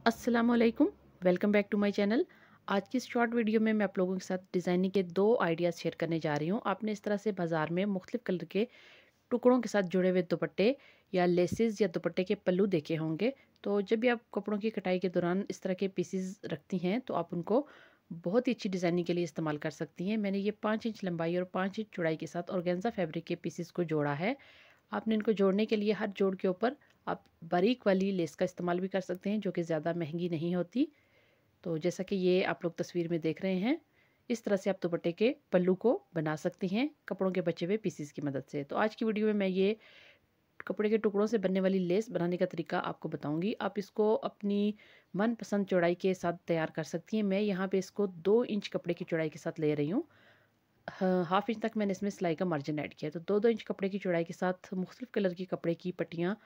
अस्सलामुअलैकुम, welcome back to my channel. आज की इस शॉर्ट वीडियो में मैं आप लोगों के साथ डिज़ाइनिंग के 2 आइडियाज़ शेयर करने जा रही हूँ। आपने इस तरह से बाज़ार में मुख्तलिफ़ कलर के टुकड़ों के साथ जुड़े हुए दुपट्टे या लेसेस या दुपट्टे के पल्लू देखे होंगे। तो जब भी आप कपड़ों की कटाई के दौरान इस तरह के पीसेस रखती हैं तो आप उनको बहुत ही अच्छी डिज़ाइनिंग के लिए इस्तेमाल कर सकती हैं। मैंने ये 5 इंच लंबाई और 5 इंच चौड़ाई के साथ ऑर्गेन्जा फैब्रिक के पीसेस को जोड़ा है। आपने इनको जोड़ने के लिए हर जोड़ के ऊपर आप बारीक वाली लेस का इस्तेमाल भी कर सकते हैं, जो कि ज़्यादा महंगी नहीं होती। तो जैसा कि ये आप लोग तस्वीर में देख रहे हैं, इस तरह से आप दुपट्टे के पल्लू को बना सकती हैं कपड़ों के बचे हुए पीसेस की मदद से। तो आज की वीडियो में मैं ये कपड़े के टुकड़ों से बनने वाली लेस बनाने का तरीका आपको बताऊंगी। आप इसको अपनी मनपसंद चौड़ाई के साथ तैयार कर सकती हैं। मैं यहाँ पे इसको 2 इंच कपड़े की चौड़ाई के साथ ले रही हूँ। हाफ इंच तक मैंने इसमें सिलाई का मार्जिन ऐड किया। तो 2-2 इंच कपड़े की चौड़ाई के साथ मुख्तलिफ कलर की कपड़े की पट्टियाँ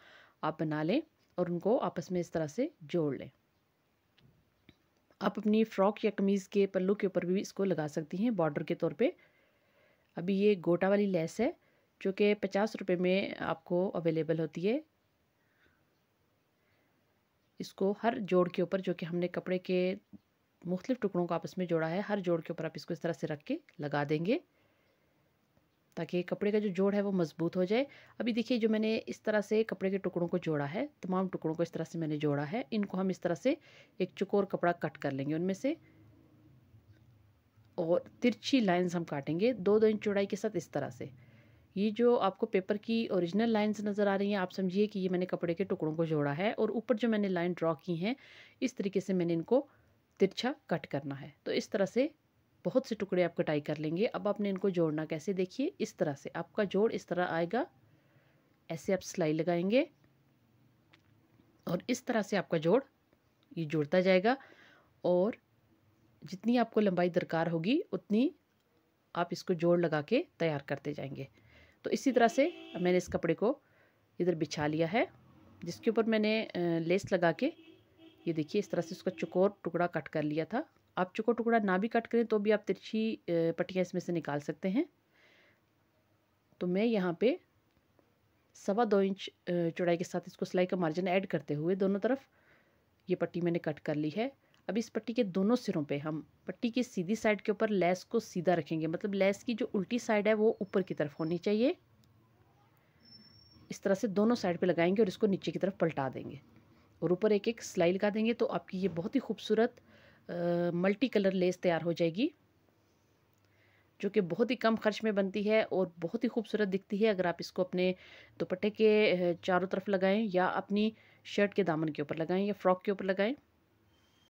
आप बना लें और उनको आपस में इस तरह से जोड़ लें। आप अपनी फ़्रॉक या कमीज़ के पल्लू के ऊपर भी इसको लगा सकती हैं बॉर्डर के तौर पे। अभी ये गोटा वाली लेस है जो कि 50 रुपए में आपको अवेलेबल होती है। इसको हर जोड़ के ऊपर जो कि हमने कपड़े के मुख्तलिफ टुकड़ों को आपस में जोड़ा है, हर जोड़ के ऊपर आप इसको इस तरह से रख के लगा देंगे ताकि कपड़े का जो जोड़ है वो मज़बूत हो जाए। अभी देखिए जो मैंने इस तरह से कपड़े के टुकड़ों को जोड़ा है, तमाम टुकड़ों को इस तरह से मैंने जोड़ा है। इनको हम इस तरह से एक चौकोर कपड़ा कट कर लेंगे उनमें से, और तिरछी लाइंस हम काटेंगे 2-2 इंच चौड़ाई के साथ इस तरह से। ये जो आपको पेपर की ओरिजिनल लाइंस नज़र आ रही हैं, आप समझिए कि ये मैंने कपड़े के टुकड़ों को जोड़ा है, और ऊपर जो मैंने लाइन ड्रॉ की हैं इस तरीके से मैंने इनको तिरछा कट करना है। तो इस तरह से बहुत से टुकड़े आप कटाई कर लेंगे। अब आपने इनको जोड़ना कैसे, देखिए इस तरह से आपका जोड़ इस तरह आएगा। ऐसे आप सिलाई लगाएंगे और इस तरह से आपका जोड़ ये जुड़ता जाएगा, और जितनी आपको लंबाई दरकार होगी उतनी आप इसको जोड़ लगा के तैयार करते जाएंगे। तो इसी तरह से मैंने इस कपड़े को इधर बिछा लिया है, जिसके ऊपर मैंने लेस लगा के ये देखिए इस तरह से उसका चौकोर टुकड़ा कट कर लिया था। आप चौकोर टुकड़ा ना भी कट करें तो भी आप तिरछी पट्टियाँ इसमें से निकाल सकते हैं। तो मैं यहाँ पे 2.25 इंच चौड़ाई के साथ इसको सिलाई का मार्जिन ऐड करते हुए दोनों तरफ ये पट्टी मैंने कट कर ली है। अब इस पट्टी के दोनों सिरों पे हम पट्टी की सीधी साइड के ऊपर लेस को सीधा रखेंगे, मतलब लेस की जो उल्टी साइड है वो ऊपर की तरफ होनी चाहिए। इस तरह से दोनों साइड पे लगाएंगे और इसको नीचे की तरफ पलटा देंगे और ऊपर एक एक सिलाई लगा देंगे। तो आपकी ये बहुत ही खूबसूरत मल्टी कलर लेस तैयार हो जाएगी, जो कि बहुत ही कम खर्च में बनती है और बहुत ही खूबसूरत दिखती है। अगर आप इसको अपने दुपट्टे के चारों तरफ लगाएं या अपनी शर्ट के दामन के ऊपर लगाएं या फ्रॉक के ऊपर लगाएं